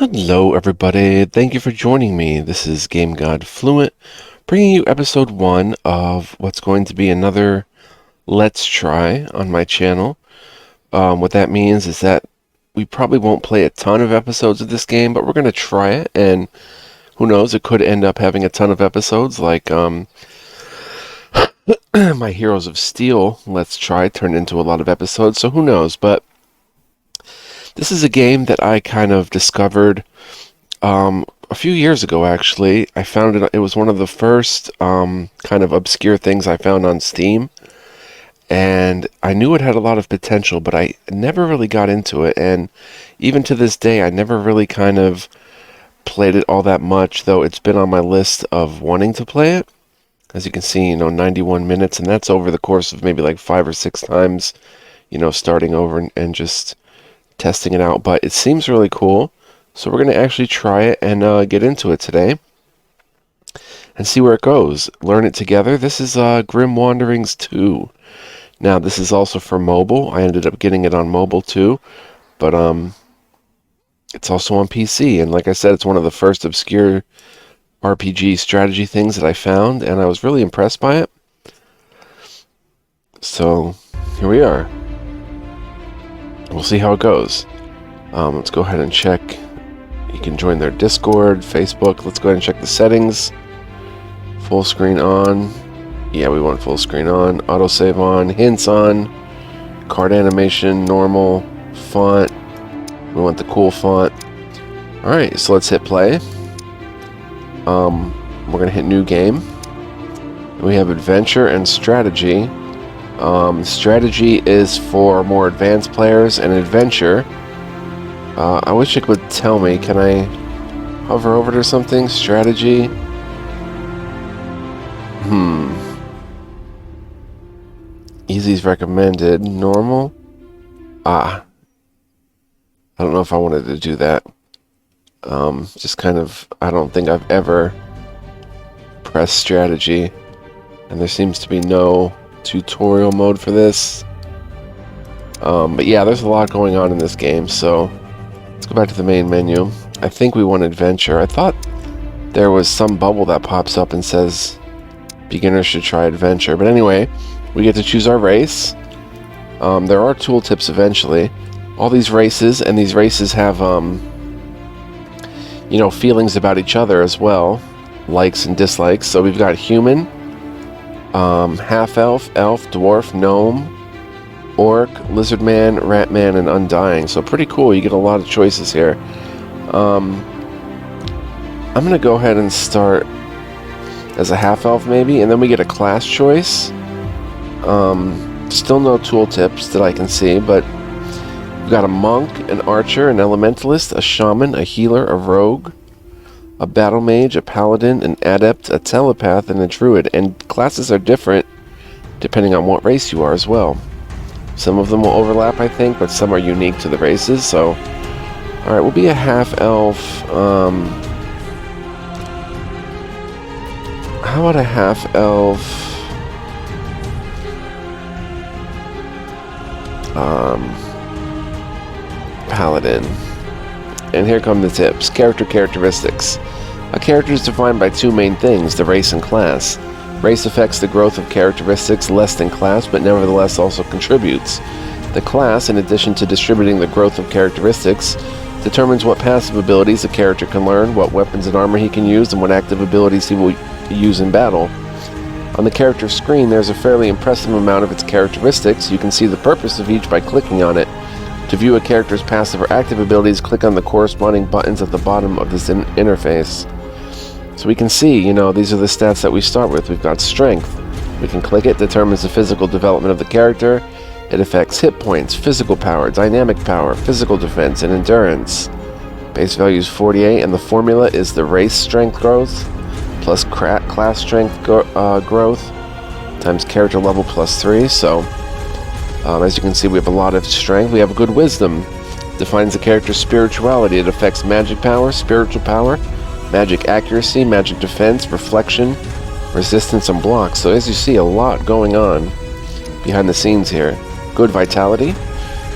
Hello, everybody. Thank you for joining me. This is Game God Fluent, bringing you episode 1 of what's going to be another Let's Try on my channel. What that means is that we probably won't play a ton of episodes of this game, but we're going to try it, and who knows, it could end up having a ton of episodes, like my Heroes of Steel Let's Try turned into a lot of episodes, so who knows, but this is a game that I kind of discovered a few years ago, actually. I found it was one of the first kind of obscure things I found on Steam, and I knew it had a lot of potential, but I never really got into it, and even to this day, I never really kind of played it all that much, though it's been on my list of wanting to play it. As you can see, 91 minutes, and that's over the course of maybe like 5 or 6 times, starting over and just testing it out, but it seems really cool, so we're going to actually try it and get into it today and see where it goes. Learn it together. This is Grim Wanderings 2. Now, this is also for mobile. I ended up getting it on mobile too, but it's also on PC, and like I said, it's one of the first obscure RPG strategy things that I found, and I was really impressed by it. So, here we are. We'll see how it goes. Let's go ahead and check. You can join their Discord, Facebook. Let's go ahead and check the settings. Full screen on. Yeah, we want full screen on. Autosave on. Hints on. Card animation, normal. Font. We want the cool font. Alright, so let's hit play. We're going to hit new game. We have adventure and strategy. Strategy is for more advanced players, and adventure, I wish it would tell me. Can I hover over it or something? Strategy. Easy's recommended. Normal. I don't know if I wanted to do that. Just kind of, I don't think I've ever pressed strategy, and there seems to be no tutorial mode for this. But yeah, there's a lot going on in this game, so let's go back to the main menu. I think we want adventure. I thought there was some bubble that pops up and says beginners should try adventure, but anyway, we get to choose our race. There are tooltips eventually. All these races, and these races have feelings about each other as well, likes and dislikes. So we've got human, half-elf, elf, dwarf, gnome, orc, lizard man, rat man, and undying. So pretty cool. You get a lot of choices here. I'm going to go ahead and start as a half-elf maybe, and then we get a class choice. Still no tooltips that I can see, but we've got a monk, an archer, an elementalist, a shaman, a healer, a rogue, a battle mage, a paladin, an adept, a telepath, and a druid. And classes are different depending on what race you are as well. Some of them will overlap, I think, but some are unique to the races. So, alright, we'll be a half-elf. How about a half-elf? Paladin. And here come the tips. Characteristics. A character is defined by two main things, the race and class. Race affects the growth of characteristics less than class, but nevertheless also contributes. The class, in addition to distributing the growth of characteristics, determines what passive abilities a character can learn, what weapons and armor he can use, and what active abilities he will use in battle. On the character screen, there's a fairly impressive amount of its characteristics. You can see the purpose of each by clicking on it. To view a character's passive or active abilities, click on the corresponding buttons at the bottom of this interface. So we can see, these are the stats that we start with. We've got strength. We can click it, determines the physical development of the character. It affects hit points, physical power, dynamic power, physical defense, and endurance. Base value is 48, and the formula is the race strength growth plus class strength growth times character level plus 3. So, as you can see, we have a lot of strength. We have good wisdom. Defines the character's spirituality. It affects magic power, spiritual power, magic accuracy, magic defense, reflection, resistance, and blocks. So as you see, a lot going on behind the scenes here. Good vitality.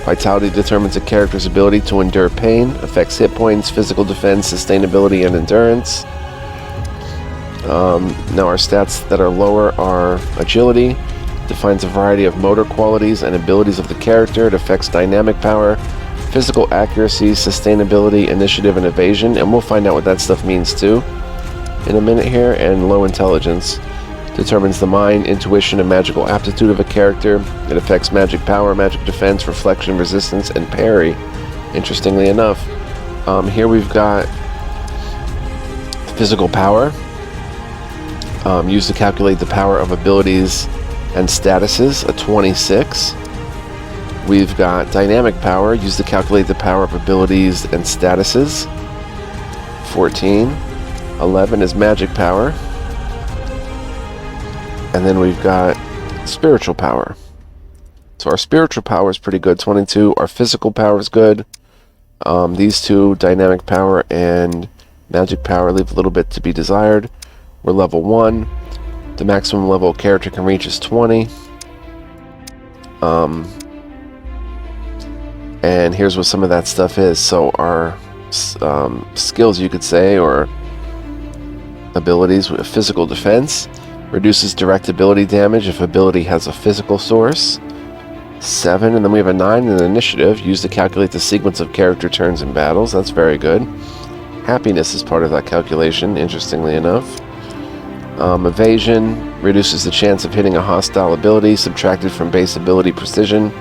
Vitality determines a character's ability to endure pain, affects hit points, physical defense, sustainability, and endurance. Now our stats that are lower are agility, defines a variety of motor qualities and abilities of the character. It affects dynamic power, physical accuracy, sustainability, initiative, and evasion, and we'll find out what that stuff means too in a minute here. And low intelligence determines the mind, intuition, and magical aptitude of a character. It affects magic power, magic defense, reflection, resistance, and parry. Interestingly enough, here we've got physical power, used to calculate the power of abilities and statuses, a 26. We've got dynamic power, used to calculate the power of abilities and statuses, 14. 11 is magic power. And then we've got spiritual power. So our spiritual power is pretty good, 22. Our physical power is good. These two, dynamic power and magic power, leave a little bit to be desired. We're level 1. The maximum level a character can reach is 20. And here's what some of that stuff is. So our skills, you could say, or abilities, with physical defense. Reduces direct ability damage if ability has a physical source. 7, and then we have a 9 in initiative, used to calculate the sequence of character turns in battles. That's very good. Happiness is part of that calculation, interestingly enough. Evasion reduces the chance of hitting a hostile ability, subtracted from base ability precision.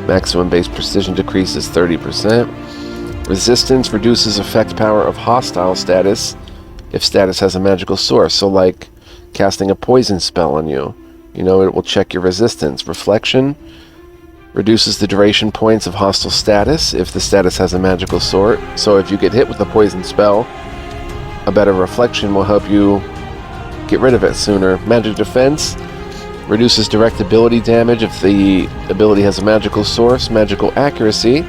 Maximum base precision decreases 30%. Resistance reduces effect power of hostile status if status has a magical source. So like casting a poison spell on you, it will check your resistance. Reflection reduces the duration points of hostile status if the status has a magical sort. So if you get hit with a poison spell, a better reflection will help you get rid of it sooner. Magic defense reduces direct ability damage if the ability has a magical source. Magical accuracy,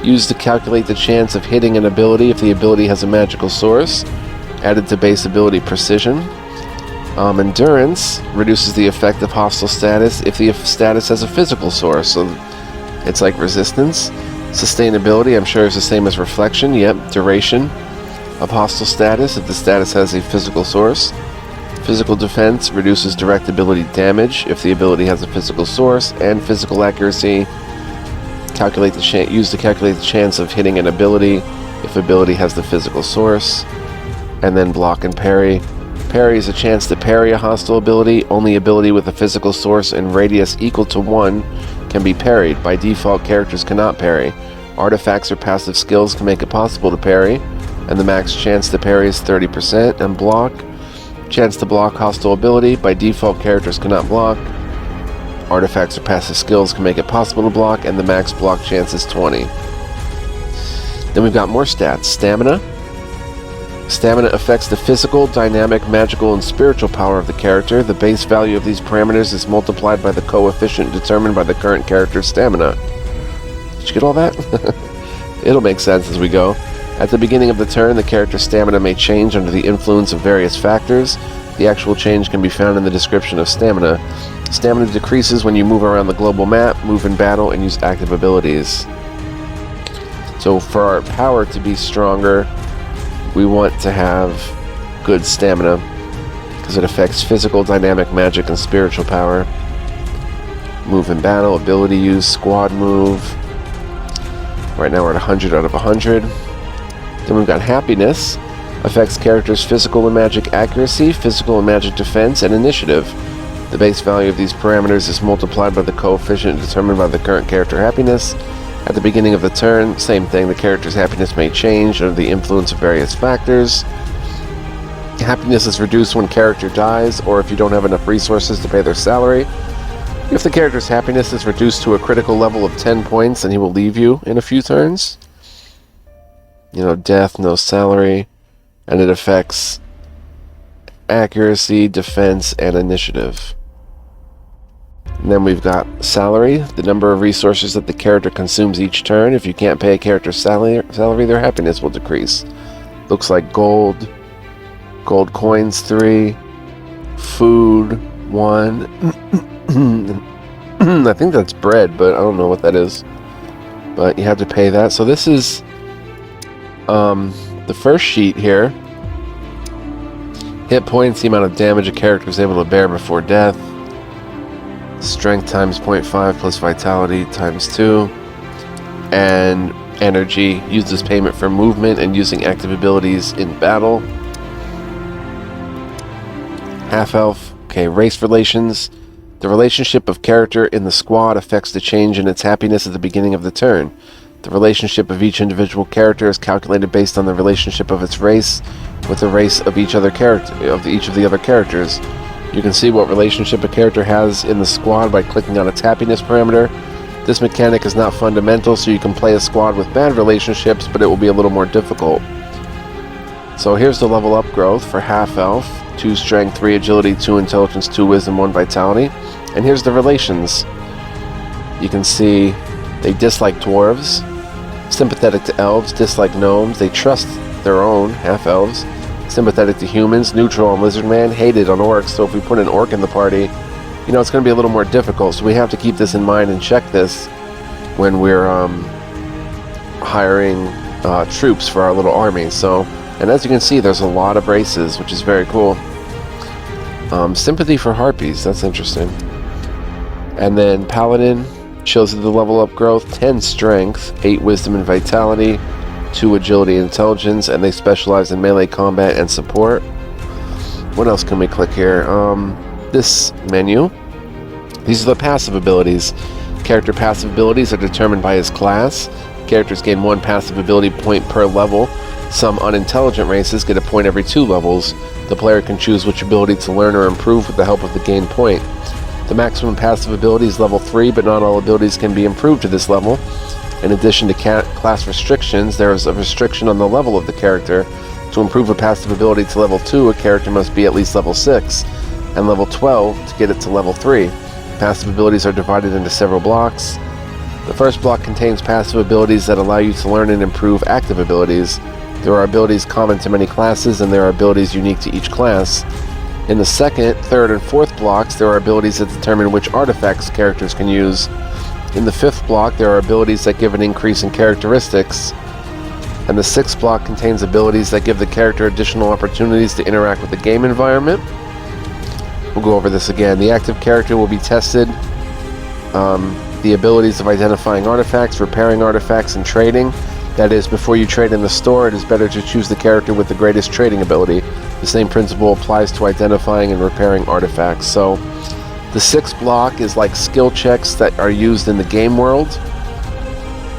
used to calculate the chance of hitting an ability if the ability has a magical source, added to base ability precision. Endurance reduces the effect of hostile status if the status has a physical source, so it's like resistance. Sustainability, I'm sure, is the same as reflection. Yep, duration of hostile status if the status has a physical source. Physical defense reduces direct ability damage if the ability has a physical source. And physical accuracy, used to calculate the chance of hitting an ability if ability has the physical source. And then block and parry. Parry is a chance to parry a hostile ability. Only ability with a physical source and radius equal to 1 can be parried. By default, characters cannot parry. Artifacts or passive skills can make it possible to parry, and the max chance to parry is 30%. And block, chance to block hostile ability. By default, characters cannot block. Artifacts or passive skills can make it possible to block, and the max block chance is 20. Then we've got more stats. Stamina. Stamina affects the physical, dynamic, magical, and spiritual power of the character. The base value of these parameters is multiplied by the coefficient determined by the current character's stamina. Did you get all that? It'll make sense as we go. At the beginning of the turn, the character's stamina may change under the influence of various factors. The actual change can be found in the description of stamina. Stamina decreases when you move around the global map, move in battle, and use active abilities. So for our power to be stronger, we want to have good stamina because it affects physical, dynamic, magic, and spiritual power. Move in battle, ability use, squad move. Right now we're at 100 out of 100. Then we've got happiness. Affects characters' physical and magic accuracy, physical and magic defense, and initiative. The base value of these parameters is multiplied by the coefficient determined by the current character happiness. At the beginning of the turn, same thing, the character's happiness may change under the influence of various factors. Happiness is reduced when character dies, or if you don't have enough resources to pay their salary. If the character's happiness is reduced to a critical level of 10 points, then he will leave you in a few turns. Death, no salary, and it affects accuracy, defense, and initiative. And then we've got salary, the number of resources that the character consumes each turn. If you can't pay a character's salary, their happiness will decrease. Looks like gold coins 3, food 1. I think that's bread, but I don't know what that is. but you have to pay that. So this is the first sheet here. Hit points, the amount of damage a character is able to bear before death. Strength times 0.5 plus vitality times 2. And energy, uses payment for movement and using active abilities in battle. Half-elf. Okay, race relations. The relationship of character in the squad affects the change in its happiness at the beginning of the turn. The relationship of each individual character is calculated based on the relationship of its race with the race of each of the other characters. You can see what relationship a character has in the squad by clicking on its happiness parameter. This mechanic is not fundamental, so you can play a squad with bad relationships, but it will be a little more difficult. So here's the level up growth for half-elf. 2 strength, 3 agility, 2 intelligence, 2 wisdom, 1 vitality. And here's the relations. You can see they dislike dwarves, sympathetic to elves, dislike gnomes, they trust their own half-elves, sympathetic to humans, neutral on lizardman, hated on orcs. So if we put an orc in the party, you know, it's going to be a little more difficult. So we have to keep this in mind and check this when we're hiring troops for our little army. So, and as you can see, there's a lot of races, which is very cool. Sympathy for harpies, that's interesting. And then paladin shows you the level up growth: 10 strength, 8 wisdom and vitality, 2 agility and intelligence, and they specialize in melee combat and support. What else can we click here? This menu. These are the passive abilities. Character passive abilities are determined by his class. Characters gain 1 passive ability point per level. Some unintelligent races get a point every 2 levels. The player can choose which ability to learn or improve with the help of the gain point. The maximum passive ability is level 3, but not all abilities can be improved to this level. In addition to class restrictions, there is a restriction on the level of the character. To improve a passive ability to level 2, a character must be at least level 6, and level 12 to get it to level 3. Passive abilities are divided into several blocks. The first block contains passive abilities that allow you to learn and improve active abilities. There are abilities common to many classes, and there are abilities unique to each class. In the second, third, and fourth blocks, there are abilities that determine which artifacts characters can use. In the fifth block, there are abilities that give an increase in characteristics. And the sixth block contains abilities that give the character additional opportunities to interact with the game environment. We'll go over this again. The active character will be tested. The abilities of identifying artifacts, repairing artifacts, and trading. That is, before you trade in the store, it is better to choose the character with the greatest trading ability. The same principle applies to identifying and repairing artifacts. So, the sixth block is like skill checks that are used in the game world.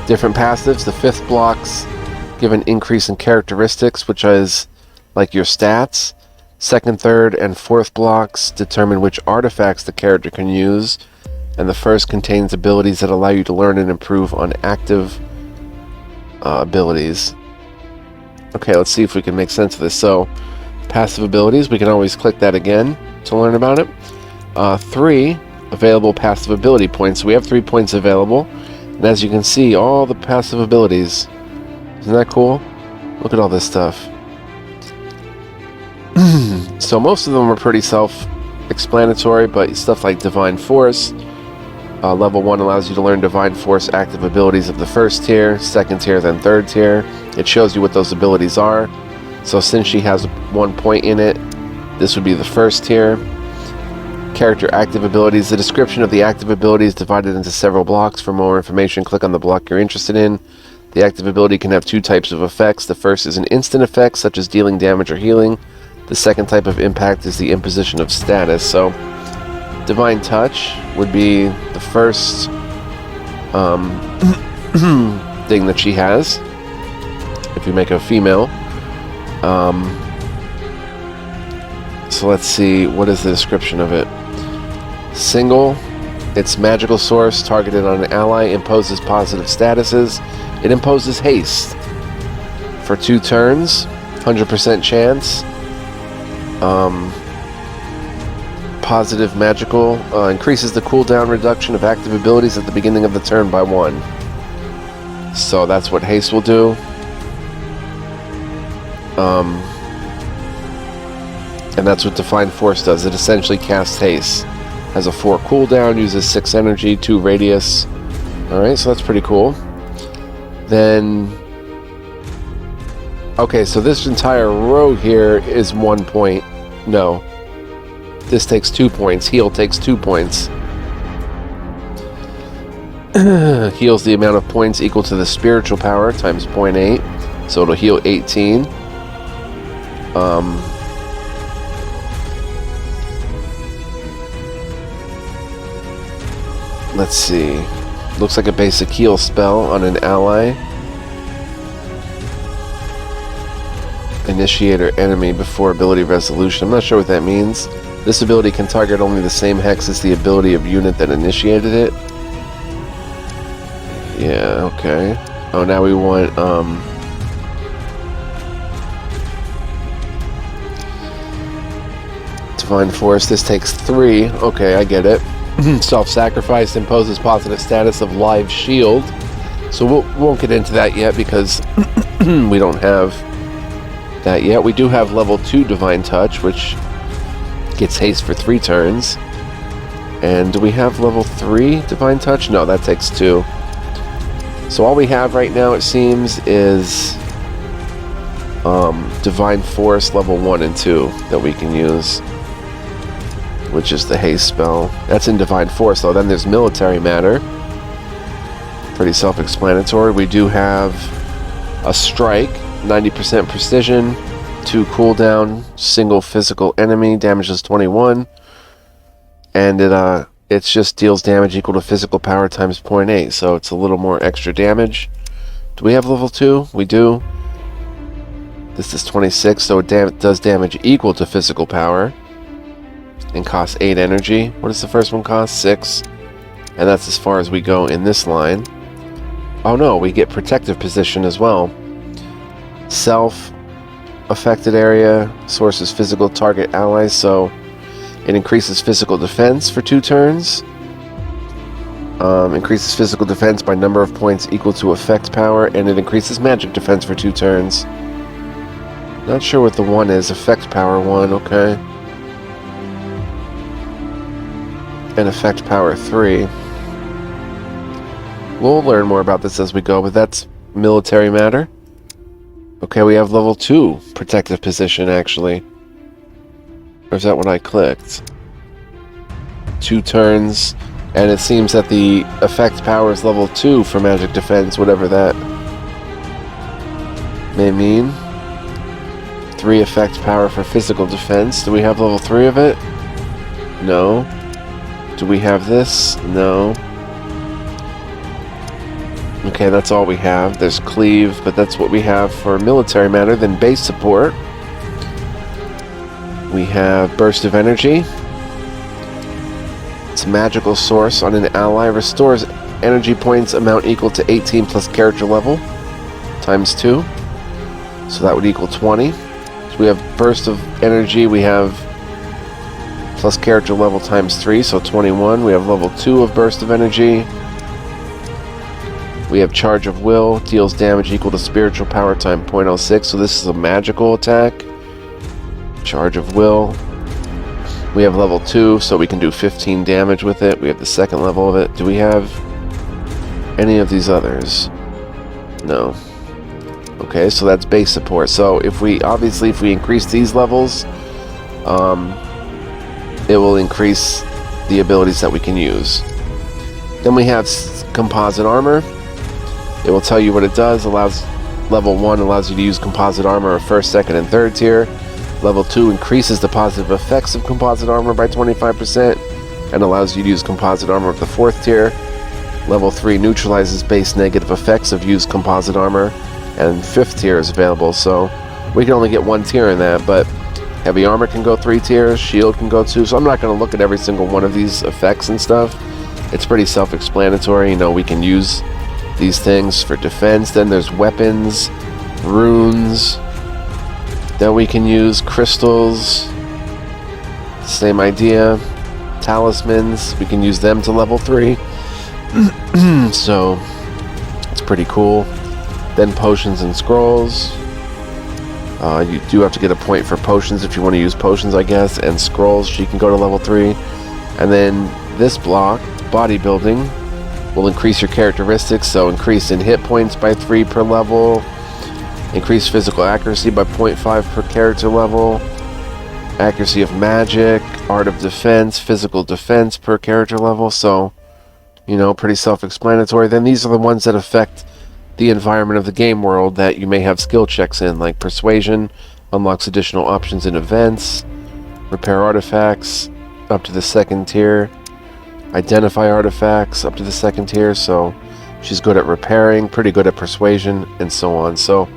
Different passives. The fifth blocks give an increase in characteristics, which is like your stats. Second, third, and fourth blocks determine which artifacts the character can use. And the first contains abilities that allow you to learn and improve on active abilities. Okay, let's see if we can make sense of this. So, passive abilities, we can always click that again to learn about it. 3 available passive ability points. So we have 3 points available. And as you can see, all the passive abilities. Isn't that cool? Look at all this stuff. So most of them are pretty self-explanatory, but stuff like Divine Force. Level 1 allows you to learn Divine Force active abilities of the first tier, second tier, then third tier. It shows you what those abilities are. So since she has 1 point in it, this would be the first tier. Character active abilities. The description of the active ability is divided into several blocks. For more information, click on the block you're interested in. The active ability can have 2 types of effects. The first is an instant effect, such as dealing damage or healing. The second type of impact is the imposition of status. So, Divine Touch would be the first thing that she has. If you make a female. So let's see, what is the description of it? Single, its magical source targeted on an ally imposes positive statuses. It imposes haste for 2 turns, 100% chance. Positive magical increases the cooldown reduction of active abilities at the beginning of the turn by 1. So that's what haste will do. And that's what Divine Force does. It essentially casts haste. Has a 4 cooldown, uses 6 energy, 2 radius. Alright, so that's pretty cool. Then... Okay, so this entire row here is 1 point. No. This takes 2 points. Heal takes 2 points. Heals the amount of points equal to the spiritual power times 0.8. So it'll heal 18. Let's see. Looks like a basic heal spell on an ally. Initiator enemy before ability resolution. I'm not sure what that means. This ability can target only the same hex as the ability of unit that initiated it. Yeah, okay. Oh, now we want, Divine Force. This takes 3. Okay, I get it. Self-sacrifice imposes positive status of live shield. So we won't get into that yet because we don't have that yet. We do have level 2 Divine Touch, which gets haste for 3 turns. And do we have level 3 Divine Touch? No, that takes 2. So all we have right now, it seems, is Divine Force level 1 and 2 that we can use, which is the haste spell. That's in Divine Force, though. Then there's Military Matter. Pretty self-explanatory. We do have a Strike, 90% precision, 2 cooldown, single physical enemy, damages 21, and it just deals damage equal to physical power times 0.8, so it's a little more extra damage. Do we have level 2? We do. This is 26, so it does damage equal to physical power and costs 8 energy. What does the first one cost? 6. And that's as far as we go in this line. Oh no, we get protective position as well. Self affected area sources physical target allies, so it increases physical defense for 2 turns. Increases physical defense by number of points equal to effect power, and it increases magic defense for 2 turns. Not sure what the 1 is. Effect power 1, okay. And effect power 3. We'll learn more about this as we go, but that's Military Matter. Okay, we have level 2 protective position, actually. Or is that what I clicked? 2 turns, and it seems that the effect power is level 2 for magic defense, whatever that may mean. 3 effect power for physical defense. Do we have level 3 of it? No. Do we have this? No. Okay, that's all we have. There's Cleave, but that's what we have for Military Matter. Then base support. We have Burst of Energy. It's a magical source on an ally. Restores energy points amount equal to 18 plus character level times 2. So that would equal 20. So we have Burst of Energy. We have plus character level times 3, so 21. We have level 2 of Burst of Energy. We have Charge of Will, deals damage equal to spiritual power times 0.06, so this is a magical attack. Charge of Will. We have level 2, so we can do 15 damage with it. We have the second level of it. Do we have any of these others? No. Okay, so that's base support. So if we increase these levels, it will increase the abilities that we can use. Then we have Composite Armor. It will tell you what it does. Level 1 allows you to use composite armor of 1st, 2nd, and 3rd tier. Level 2 increases the positive effects of composite armor by 25% and allows you to use composite armor of the 4th tier. Level 3 neutralizes base negative effects of used composite armor, and 5th tier is available, so we can only get 1 tier in that, but heavy armor can go 3 tiers, shield can go 2, so I'm not going to look at every single one of these effects and stuff. It's pretty self-explanatory. You know, we can use these things for defense. Then there's weapons, runes that we can use, crystals, same idea, talismans, we can use them to level 3. So it's pretty cool. Then potions and scrolls. You do have to get a point for potions if you want to use potions, I guess, and scrolls. She can go to level 3. And then this block, bodybuilding, will increase your characteristics, so increase in hit points by 3 per level, increase physical accuracy by 0.5 per character level, accuracy of magic, art of defense, physical defense per character level, so, you know, pretty self-explanatory. Then these are the ones that affect the environment of the game world that you may have skill checks in, like persuasion, unlocks additional options in events, repair artifacts, up to the 2nd tier, identify artifacts, up to the 2nd tier, so she's good at repairing, pretty good at persuasion, and so on. So,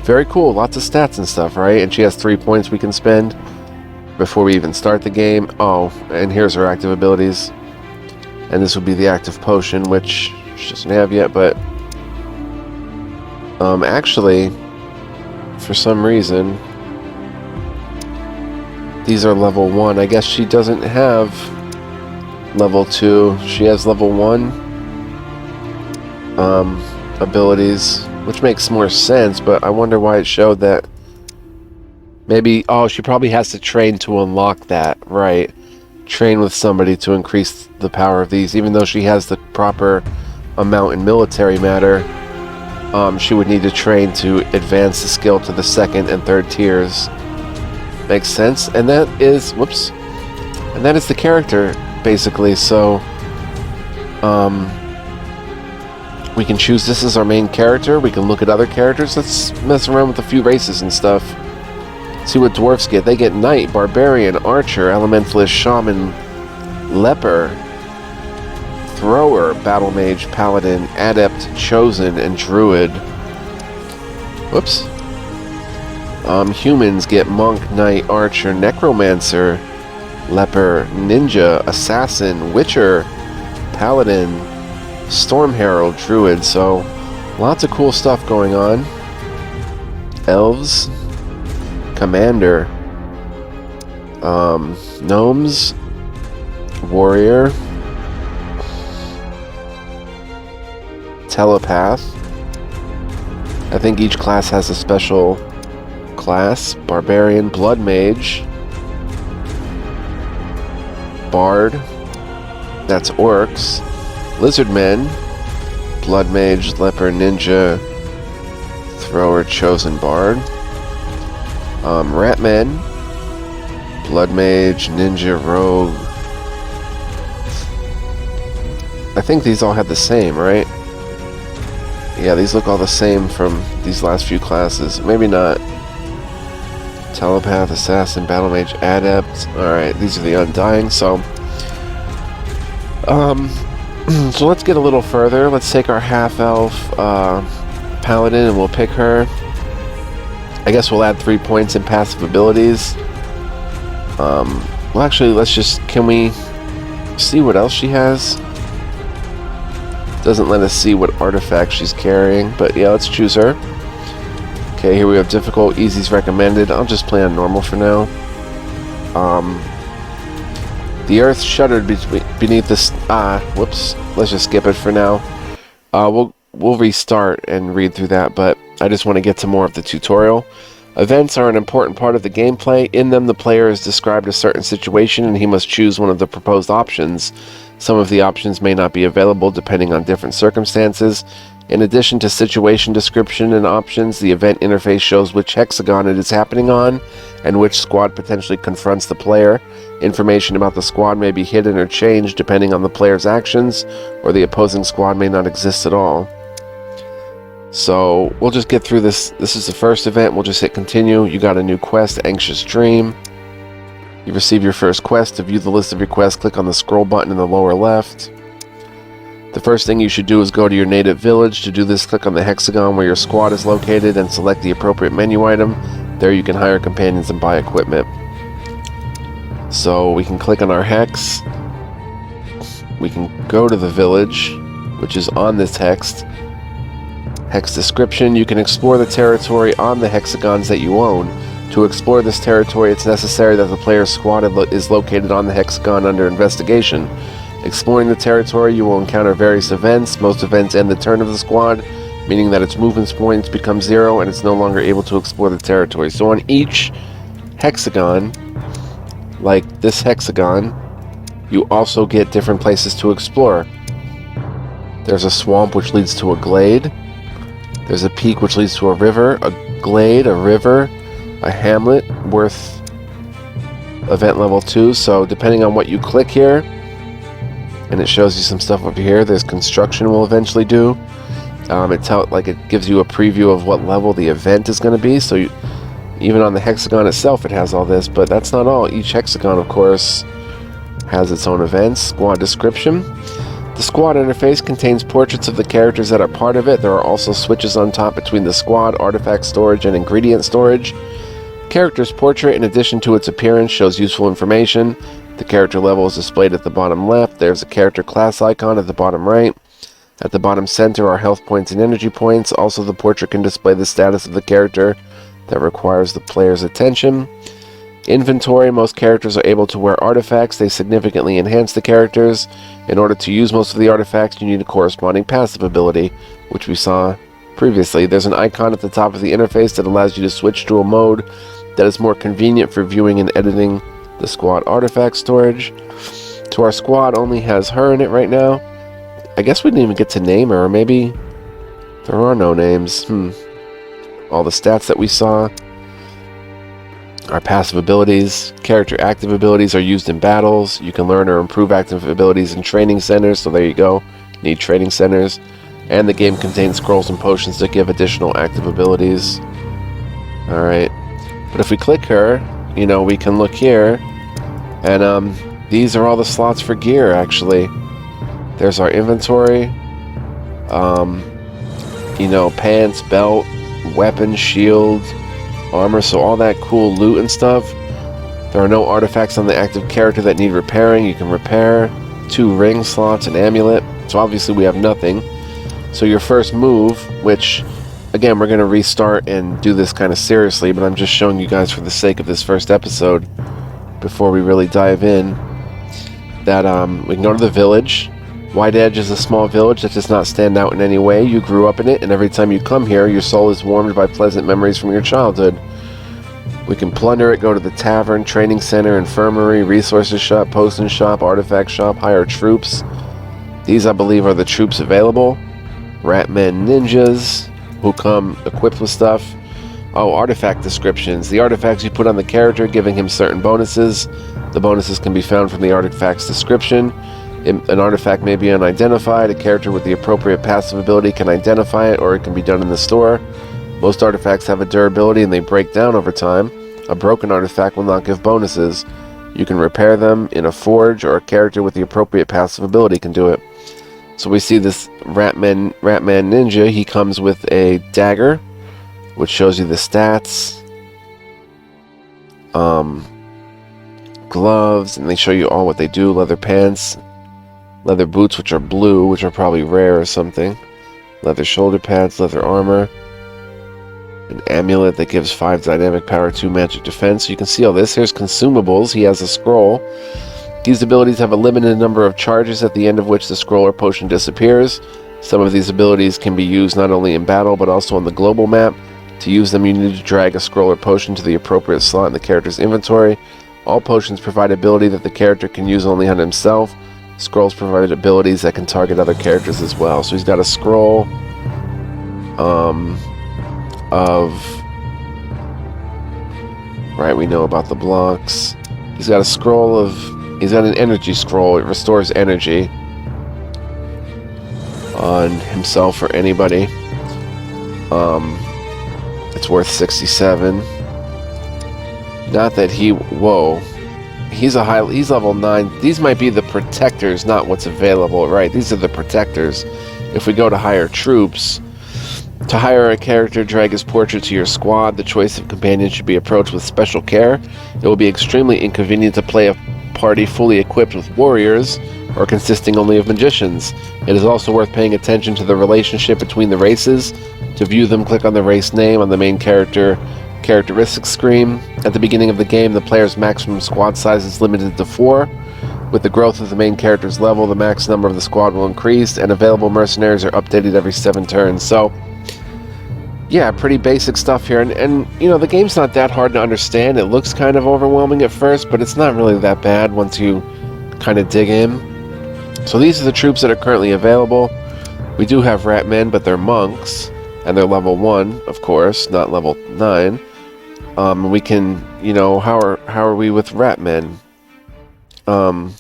very cool, lots of stats and stuff, right? And she has 3 points we can spend before we even start the game. Oh, and here's her active abilities. And this would be the active potion, which she doesn't have yet, but actually, for some reason, these are level 1. I guess she doesn't have level 2. She has level 1 abilities, which makes more sense, but I wonder why it showed that. Maybe, oh, she probably has to train to unlock that, right? Train with somebody to increase the power of these, even though she has the proper amount in military matter. She would need to train to advance the skill to the 2nd and 3rd tiers. Makes sense. And that is, whoops, and that is the character, basically. So, we can choose this as our main character. We can look at other characters. Let's mess around with a few races and stuff. See what dwarfs get. They get knight, barbarian, archer, elementalist, shaman, leper, thrower, battle mage, paladin, adept, chosen, and druid. Whoops. Humans get monk, knight, archer, necromancer, leper, ninja, assassin, witcher, paladin, storm herald, druid. So lots of cool stuff going on. Elves, commander, gnomes, warrior, telepath. I think each class has a special class. Barbarian, blood mage, bard, that's orcs, lizardmen, blood mage, leper, ninja, thrower, chosen, bard, ratmen, blood mage, ninja, rogue. I think these all have the same, right? Yeah, these look all the same from these last few classes. Maybe not. Telepath, assassin, battle mage, adept. Alright, these are the undying, so so let's get a little further. Let's take our half-elf paladin and we'll pick her. I guess we'll add 3 points in passive abilities. Well, actually, let's just... Can we see what else she has? Doesn't let us see what artifact she's carrying, but yeah, let's choose her. Okay, here we have difficult, easy's recommended. I'll just play on normal for now. The earth shuddered beneath this... whoops. Let's just skip it for now. We'll restart and read through that, but I just want to get to more of the tutorial. Events are an important part of the gameplay. In them, the player is described a certain situation, and he must choose one of the proposed options. Some of the options may not be available depending on different circumstances. In addition to situation description and options, the event interface shows which hexagon it is happening on, and which squad potentially confronts the player. Information about the squad may be hidden or changed depending on the player's actions, or the opposing squad may not exist at all. So, we'll just get through this. This is the first event. We'll just hit continue. You got a new quest, Anxious Dream. You receive your first quest. To view the list of your quests, click on the scroll button in the lower left. The first thing you should do is go to your native village. To do this, click on the hexagon where your squad is located and select the appropriate menu item. There you can hire companions and buy equipment. So we can click on our hex. We can go to the village, which is on this hex. Hex description. You can explore the territory on the hexagons that you own. To explore this territory, it's necessary that the player's squad is located on the hexagon under investigation. Exploring the territory, you will encounter various events. Most events end the turn of the squad, meaning that its movement points become 0 and it's no longer able to explore the territory. So on each hexagon, like this hexagon, you also get different places to explore. There's a swamp which leads to a glade. There's a peak which leads to a river, a glade, a river, a hamlet worth event level 2. So depending on what you click here, and it shows you some stuff over here. There's construction we'll eventually do. It gives you a preview of what level the event is going to be. So even on the hexagon itself, it has all this. But that's not all. Each hexagon, of course, has its own events. Squad description. The squad interface contains portraits of the characters that are part of it. There are also switches on top between the squad, artifact storage, and ingredient storage. Character's portrait, in addition to its appearance, shows useful information. The character level is displayed at the bottom left. There's a character class icon at the bottom right. At the bottom center are health points and energy points. Also, the portrait can display the status of the character that requires the player's attention. Inventory. Most characters are able to wear artifacts. They significantly enhance the characters. In order to use most of the artifacts, you need a corresponding passive ability, which we saw previously. There's an icon at the top of the interface that allows you to switch to a mode that is more convenient for viewing and editing the squad artifact storage. So our squad only has her in it right now. I guess we didn't even get to name her, or maybe there are no names. All the stats that we saw. Our passive abilities, character active abilities are used in battles. You can learn or improve active abilities in training centers, so there you go. You need training centers. And the game contains scrolls and potions that give additional active abilities. Alright. But if we click her, we can look here, and these are all the slots for gear, actually. There's our inventory. Pants, belt, weapon, shield, armor, so all that cool loot and stuff. There are no artifacts on the active character that need repairing. You can repair 2 ring slots, an amulet. So obviously we have nothing. So your first move, which again we're going to restart and do this kind of seriously, but I'm just showing you guys for the sake of this first episode before we really dive in, that we can go to the village. White Edge is a small village that does not stand out in any way. You grew up in it, and every time you come here, your soul is warmed by pleasant memories from your childhood. We can plunder it, go to the tavern, training center, infirmary, resources shop, potion shop, artifact shop, hire troops. These, I believe, are the troops available. Ratmen ninjas, who come equipped with stuff. Oh, artifact descriptions. The artifacts you put on the character, giving him certain bonuses. The bonuses can be found from the artifact's description. An artifact may be unidentified. A character with the appropriate passive ability can identify it, or it can be done in the store. Most artifacts have a durability and they break down over time. A broken artifact will not give bonuses. You can repair them in a forge, or a character with the appropriate passive ability can do it. So we see this Ratman ninja. He comes with a dagger, which shows you the stats. Gloves, and they show you all what they do. Leather pants. Leather boots, which are blue, which are probably rare or something. Leather shoulder pads, leather armor. An amulet that gives 5 dynamic power, 2 magic defense. So you can see all this. Here's consumables. He has a scroll. These abilities have a limited number of charges, at the end of which the scroll or potion disappears. Some of these abilities can be used not only in battle, but also on the global map. To use them, you need to drag a scroll or potion to the appropriate slot in the character's inventory. All potions provide ability that the character can use only on himself. Scrolls provide abilities that can target other characters as well. So he's got a scroll we know about the blocks. He's got an energy scroll. It restores energy on himself or anybody. It's worth 67. Not that he's level 9. These might be the protectors, not what's available, right? These are the protectors. If we go to hire troops, to hire a character, drag his portrait to your squad. The choice of companion should be approached with special care. It will be extremely inconvenient to play a party fully equipped with warriors or consisting only of magicians. It is also worth paying attention to the relationship between the races. To view them, click on the race name on the main characteristics screen. At the beginning of the game, the player's maximum squad size is limited to 4. With the growth of the main character's level, the max number of the squad will increase, and available mercenaries are updated every 7 turns. So, yeah, pretty basic stuff here. And the game's not that hard to understand. It looks kind of overwhelming at first, but it's not really that bad once you kind of dig in. So these are the troops that are currently available. We do have rat men, but they're monks, and they're level 1, of course, not level 9. We can, you know, how are we with rat men? We're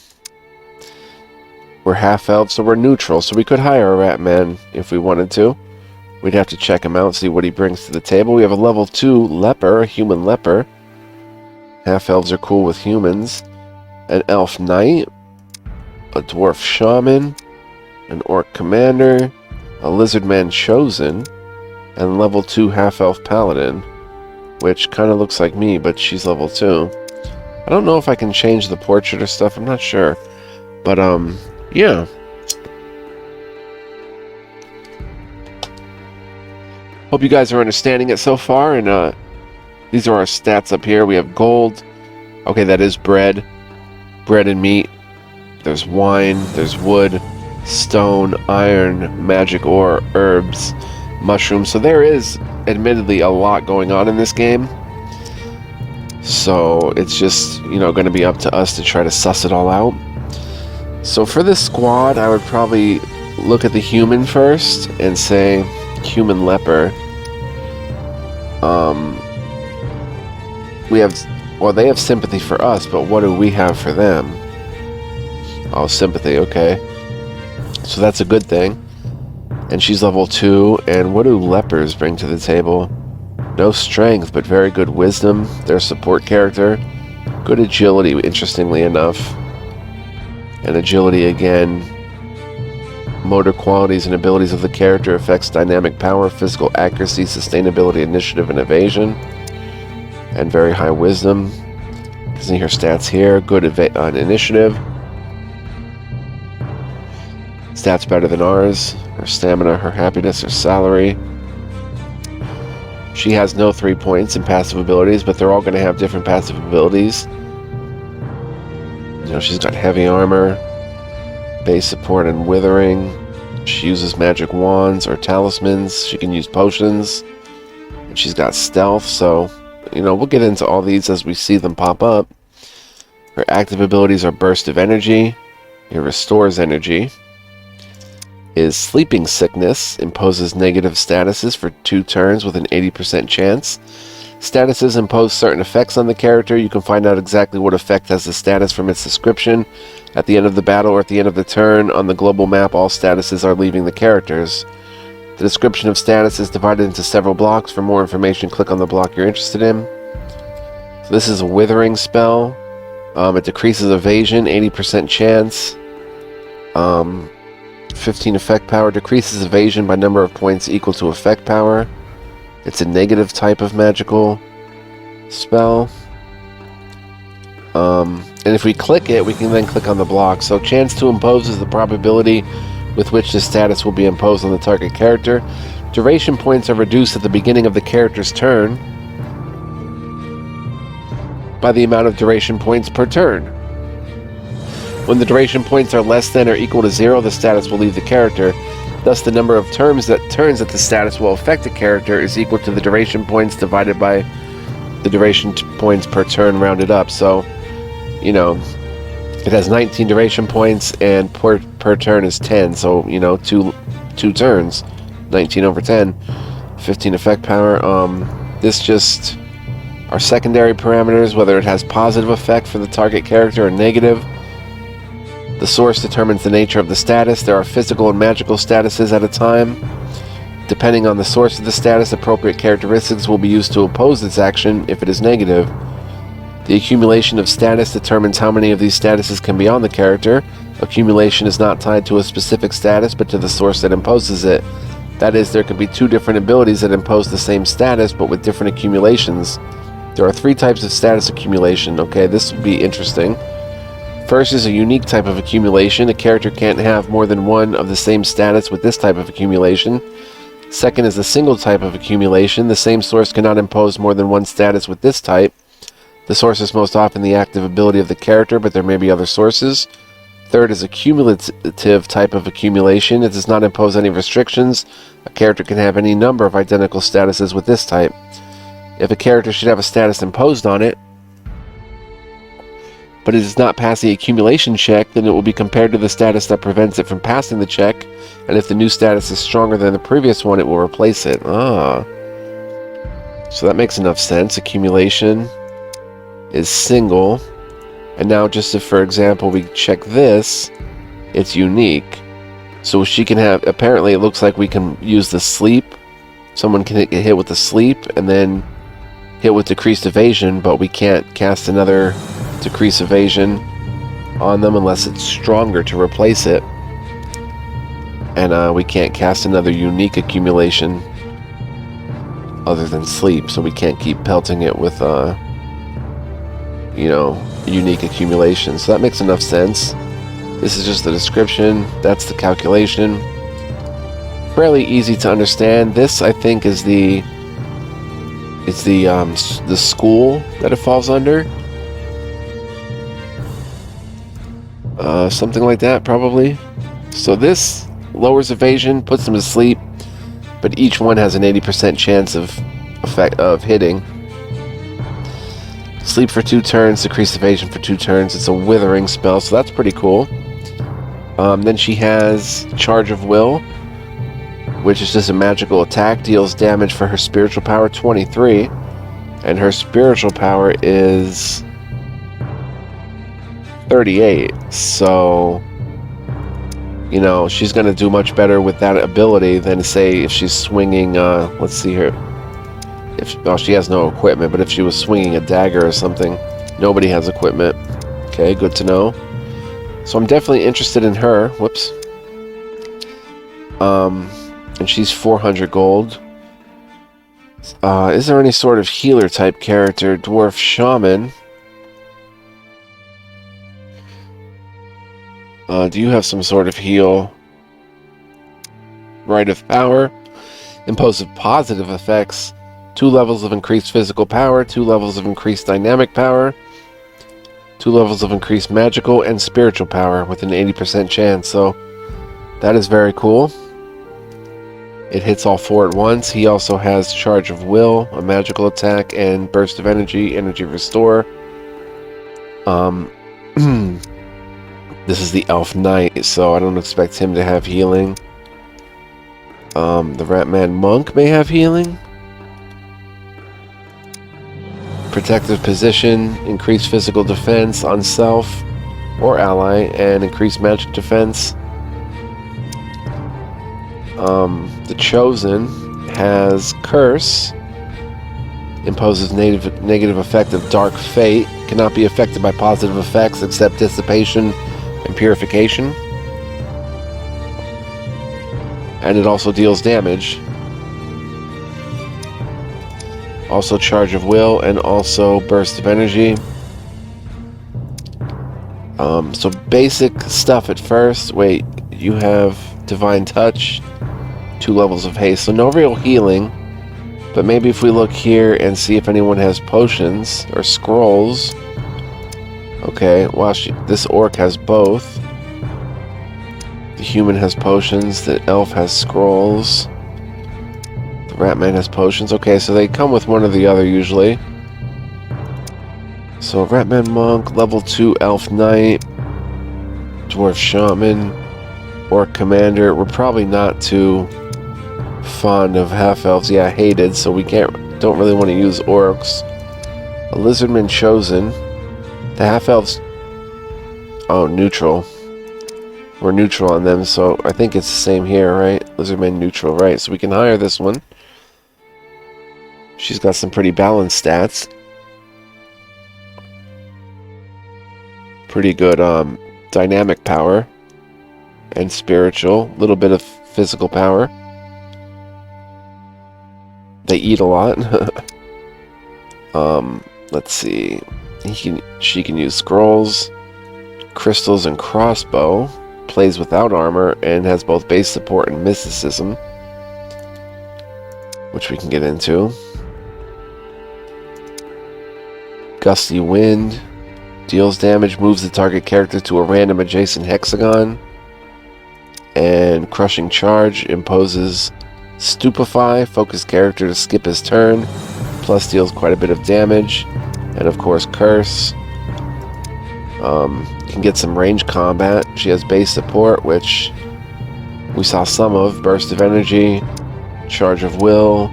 half elf, so we're neutral, so we could hire a rat man if we wanted to. We'd have to check him out, see what he brings to the table. We have a level 2 leper, a human leper. Half elves are cool with humans. An elf knight, a dwarf shaman, an orc commander, a lizard man chosen, and level 2 half elf paladin, which kind of looks like me, but she's level 2. I don't know if I can change the portrait or stuff, I'm not sure. But, yeah. Hope you guys are understanding it so far, and, these are our stats up here. We have gold. Okay, that is bread. Bread and meat. There's wine. There's wood. Stone. Iron. Magic ore. Herbs. Mushrooms. So there is, admittedly, a lot going on in this game. So it's just, you know, going to be up to us to try to suss it all out. So for this squad, I would probably look at the human first and say human leper. They have sympathy for us, but what do we have for them? Oh, sympathy, okay. So that's a good thing. And she's level 2, and what do lepers bring to the table? No strength, but very good wisdom. They're a support character. Good agility, interestingly enough. And agility again. Motor qualities and abilities of the character affects dynamic power, physical accuracy, sustainability, initiative, and evasion. And very high wisdom. See her stats here. Good on initiative. Stats better than ours. Her stamina, her happiness, her salary. She has no 3 points in passive abilities, but they're all going to have different passive abilities. You know, she's got heavy armor, base support, and withering. She uses magic wands or talismans. She can use potions. And she's got stealth, so, you know, we'll get into all these as we see them pop up. Her active abilities are burst of energy. It restores energy. Is sleeping sickness, imposes negative statuses for 2 turns with an 80% chance. Statuses impose certain effects on the character. You can find out exactly what effect has the status from its description. At the end of the battle or at the end of the turn, on the global map, all statuses are leaving the characters. The description of status is divided into several blocks. For more information, click on the block you're interested in. So this is a withering spell. It decreases evasion, 80% chance. 15 effect power, decreases evasion by number of points equal to effect power. It's a negative type of magical spell. And if we click it, we can then click on the block. So chance to impose is the probability with which the status will be imposed on the target character. Duration points are reduced at the beginning of the character's turn by the amount of duration points per turn. When the duration points are less than or equal to 0, the status will leave the character. Thus, the number of turns that the status will affect a character is equal to the duration points divided by the duration points per turn rounded up. So, you know, it has 19 duration points and per turn is 10. So, you know, two turns, 19 over 10, 15 effect power. This just are secondary parameters, whether it has positive effect for the target character or negative. The source determines the nature of the status. There are physical and magical statuses at a time. Depending on the source of the status, appropriate characteristics will be used to oppose its action if it is negative. The accumulation of status determines how many of these statuses can be on the character. Accumulation is not tied to a specific status, but to the source that imposes it. That is, there could be 2 different abilities that impose the same status, but with different accumulations. There are 3 types of status accumulation. Okay, this would be interesting. First is a unique type of accumulation. A character can't have more than one of the same status with this type of accumulation. Second is a single type of accumulation. The same source cannot impose more than one status with this type. The source is most often the active ability of the character, but there may be other sources. Third is a cumulative type of accumulation. It does not impose any restrictions. A character can have any number of identical statuses with this type. If a character should have a status imposed on it, but it does not pass the accumulation check, then it will be compared to the status that prevents it from passing the check, and if the new status is stronger than the previous one, it will replace it. Ah. So that makes enough sense. Accumulation is single, and now just if, for example, we check this, it's unique. So she can have, apparently it looks like we can use the sleep. Someone can get hit with the sleep and then hit with decreased evasion, but we can't cast another decrease evasion on them unless it's stronger to replace it. And we can't cast another unique accumulation other than sleep, so we can't keep pelting it with unique accumulation. So that makes enough sense. This is just the description. That's the calculation. Fairly easy to understand. This, I think, is the school that it falls under. Something like that, probably. So this lowers evasion, puts them to sleep, but each one has an 80% chance of hitting. Sleep for 2 turns, decrease evasion for 2 turns. It's a withering spell, so that's pretty cool. Then she has Charge of Will, which is just a magical attack, deals damage for her spiritual power 23, and her spiritual power is 38. So, she's going to do much better with that ability than, say, if she's swinging, let's see here. She has no equipment, but if she was swinging a dagger or something, nobody has equipment. Okay, good to know. So I'm definitely interested in her. Whoops. And she's 400 gold. Is there any sort of healer type character? Dwarf Shaman. Do you have some sort of heal? Rite of Power. Impose positive effects. 2 levels of increased physical power. 2 levels of increased dynamic power. 2 levels of increased magical and spiritual power with an 80% chance. So that is very cool. It hits all 4 at once. He also has Charge of Will, a magical attack, and Burst of Energy, Energy Restore. This is the Elf Knight, so I don't expect him to have healing. The Ratman Monk may have healing. Protective Position, increased physical defense on self or ally, and increased magic defense. The Chosen has Curse, imposes negative effect of Dark Fate, cannot be affected by positive effects except dissipation and purification, and it also deals damage. Also Charge of Will, and also Burst of Energy. So basic stuff at first. Wait, you have Divine Touch, 2 levels of haste, so no real healing. But maybe if we look here and see if anyone has potions or scrolls. Okay, well, this orc has both. The human has potions, the elf has scrolls. The Ratman has potions. Okay, so they come with one or the other usually. So Ratman Monk, level 2 Elf Knight, Dwarf Shaman, Orc Commander. We're probably not too fond of half-elves. Yeah, hated, so we don't really want to use orcs. A Lizardman Chosen. The half-elves... Oh, neutral. We're neutral on them, so I think it's the same here, right? Lizardman neutral, right? So we can hire this one. She's got some pretty balanced stats. Pretty good dynamic power and spiritual. Little bit of physical power. They eat a lot. Let's see. She can use scrolls, crystals, and crossbow. Plays without armor and has both base support and mysticism, which we can get into. Gusty Wind deals damage, moves the target character to a random adjacent hexagon. And Crushing Charge imposes Stupefy, focus character to skip his turn, plus deals quite a bit of damage. And of course Curse. Can get some range combat. She has base support, which we saw some of. Burst of energy, charge of will,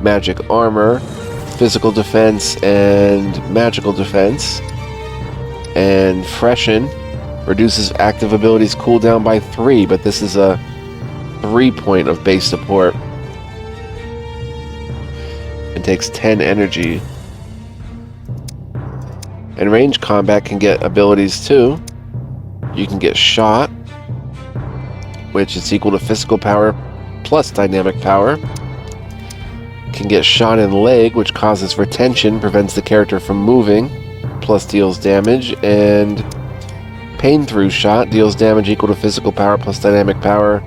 magic armor, physical defense, and magical defense. And freshen reduces active abilities cooldown by 3, but this is a 3 point of base support. And takes 10 energy. And range combat can get abilities too. You can get shot, which is equal to physical power plus dynamic power. Can get shot in leg, which causes retention, prevents the character from moving, plus deals damage. And pain through shot deals damage equal to physical power plus dynamic power.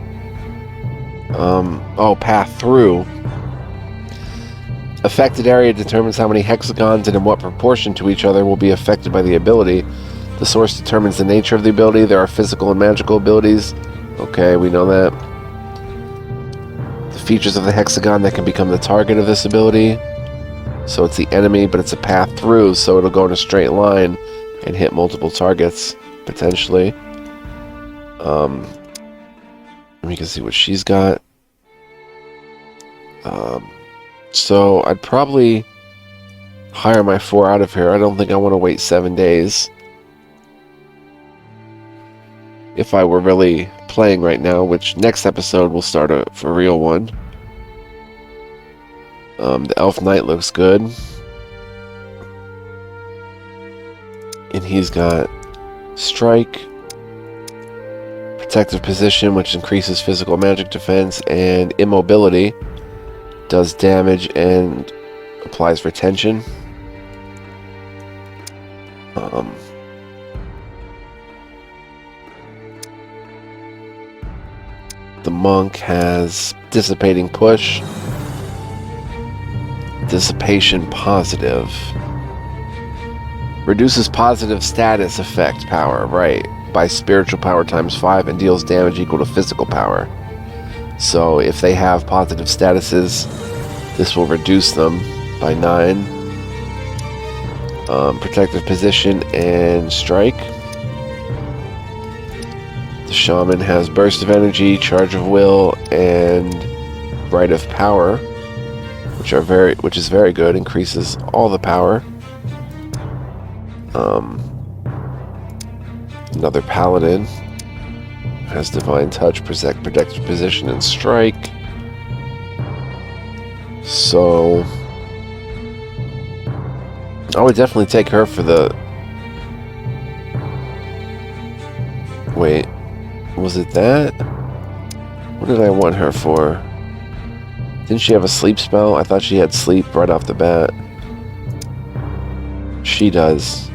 Path through. Affected area determines how many hexagons and in what proportion to each other will be affected by the ability. The source determines the nature of the ability. There are physical and magical abilities. Okay, we know that. The features of the hexagon that can become the target of this ability. So it's the enemy, but it's a path through, so it'll go in a straight line and hit multiple targets, potentially. We can see what she's got. So I'd probably hire my 4 out of here. I don't think I want to wait 7 days. If I were really playing right now, which next episode we'll start a for real one. The Elf Knight looks good. And he's got Strike, Protective Position, which increases physical magic defense, and Immobility. Does damage and applies retention. The monk has Dissipating Push, Dissipation Positive, reduces positive status effect power, right, by spiritual power times 5 and deals damage equal to physical power. So if they have positive statuses, this will reduce them by 9. Protective Position and Strike. The Shaman has Burst of Energy, Charge of Will, and Rite of Power, which is very good. Increases all the power. Another Paladin has Divine Touch, Protective Position, and Strike. So I would definitely take her for the... Wait, was it that? What did I want her for? Didn't she have a sleep spell? I thought she had sleep right off the bat. She does.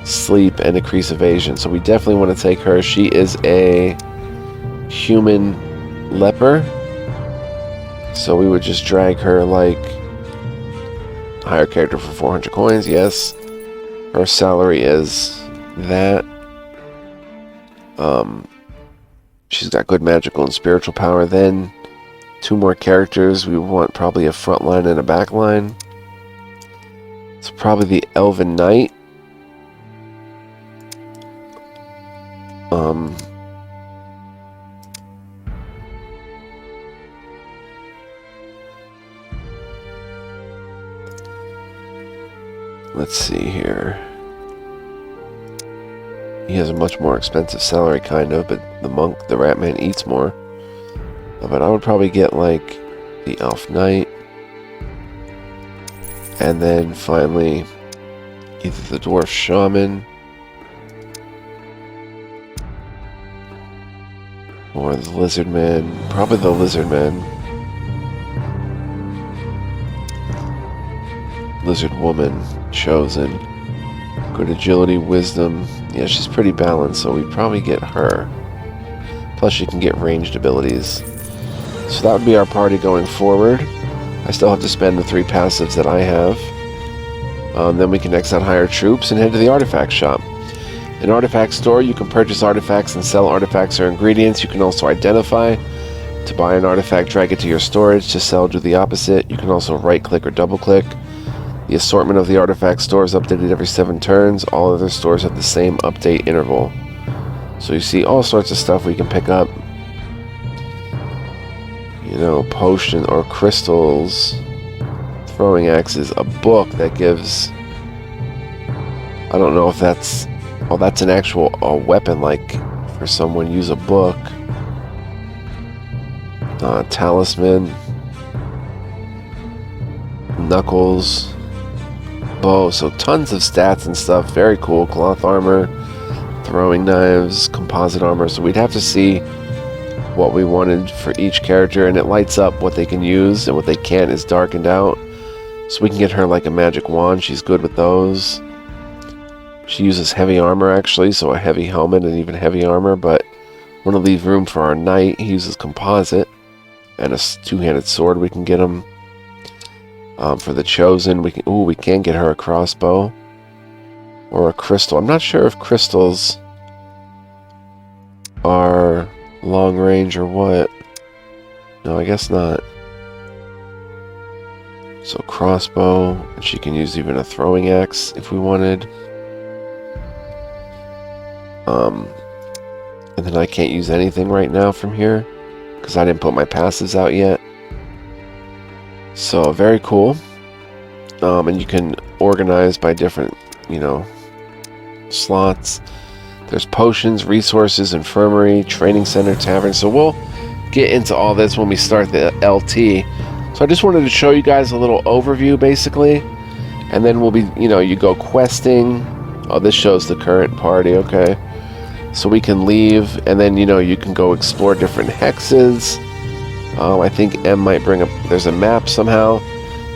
Sleep and increase evasion. So we definitely want to take her. She is a human leper. So we would just drag her like hire character for 400 coins. Yes. Her salary is that. She's got good magical and spiritual power. Then 2 more characters. We want probably a front line and a back line. It's probably the Elven Knight. Let's see here. He has a much more expensive salary, kind of, but the monk, the rat man, eats more. But I would probably get, like, the Elf Knight. And then, finally, either the Dwarf Shaman or the Lizard Man. Probably the Lizard Man. Lizard Woman, chosen. Good agility, wisdom. Yeah, she's pretty balanced, so we'd probably get her. Plus she can get ranged abilities. So that would be our party going forward. I still have to spend the 3 passives that I have. Then we can X out hire troops and head to the artifact shop. In artifact store, you can purchase artifacts and sell artifacts or ingredients. You can also identify. To buy an artifact, drag it to your storage. To sell, do the opposite. You can also right-click or double-click. The assortment of the artifact stores updated every 7 turns. All other stores have the same update interval. So you see all sorts of stuff we can pick up. You know, potion or crystals, throwing axes, a book that gives... I don't know if that's... Oh, that's an actual weapon, like for someone use a book. Talisman. Knuckles. Bow. So tons of stats and stuff. Very cool. Cloth armor. Throwing knives. Composite armor. So we'd have to see what we wanted for each character, and it lights up what they can use, and what they can't is darkened out. So we can get her like a magic wand. She's good with those. She uses heavy armor actually, so a heavy helmet and even heavy armor, but want to leave room for our knight. He uses composite and a two-handed sword. We can get him. For the chosen, we can get her a crossbow or a crystal. I'm not sure if crystals are long range or what. No, I guess not. So crossbow, and she can use even a throwing axe if we wanted. And then I can't use anything right now from here because I didn't put my passives out yet. So very cool. And you can organize by different, you know, slots. There's potions, resources, infirmary, training center, tavern. So we'll get into all this when we start the LT. So I just wanted to show you guys a little overview basically. And then we'll be, you know, you go questing. Oh, this shows the current party, okay. So we can leave, and then, you know, you can go explore different hexes. I think M might bring up, there's a map somehow.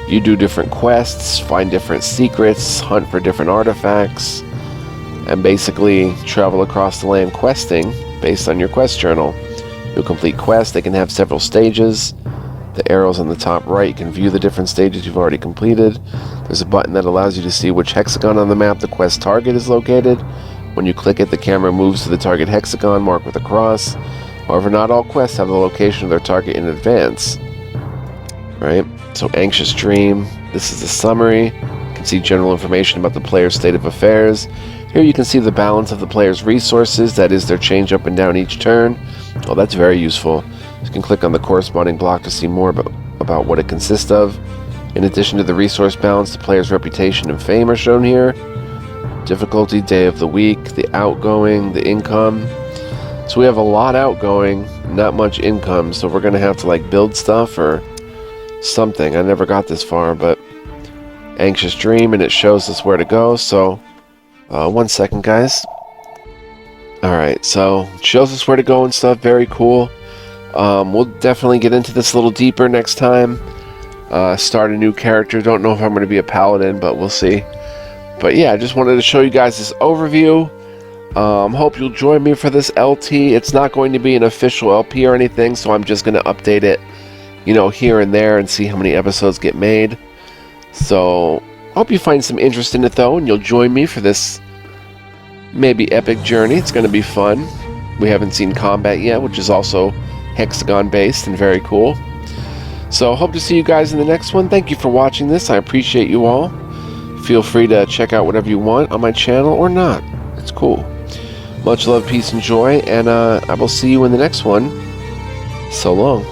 You do different quests, find different secrets, hunt for different artifacts, and basically travel across the land questing based on your quest journal. You'll complete quests. They can have several stages. The arrows on the top right, you can view the different stages you've already completed. There's a button that allows you to see which hexagon on the map the quest target is located. When you click it, the camera moves to the target hexagon marked with a cross. However, not all quests have the location of their target in advance. Right? So, Anxious Dream. This is the summary. You can see general information about the player's state of affairs. Here you can see the balance of the player's resources, that is, their change up and down each turn. Oh, that's very useful. You can click on the corresponding block to see more about what it consists of. In addition to the resource balance, the player's reputation and fame are shown here. Difficulty, day of the week, the outgoing, the income. So we have a lot outgoing, not much income, so we're going to have to like build stuff or something. I never got this far, but Anxious Dream, and it shows us where to go. So 1 second, guys. Alright, so it shows us where to go and stuff. Very cool. We'll definitely get into this a little deeper next time. Start a new character. Don't know if I'm going to be a paladin, but we'll see. But yeah, I just wanted to show you guys this overview. Hope you'll join me for this LT. It's not going to be an official LP or anything, so I'm just going to update it, you know, here and there and see how many episodes get made. So, hope you find some interest in it though, and you'll join me for this maybe epic journey. It's going to be fun. We haven't seen combat yet, which is also hexagon based and very cool. So, hope to see you guys in the next one. Thank you for watching this. I appreciate you all. Feel free to check out whatever you want on my channel or not. It's cool. Much love, peace, and joy, and I will see you in the next one. So long.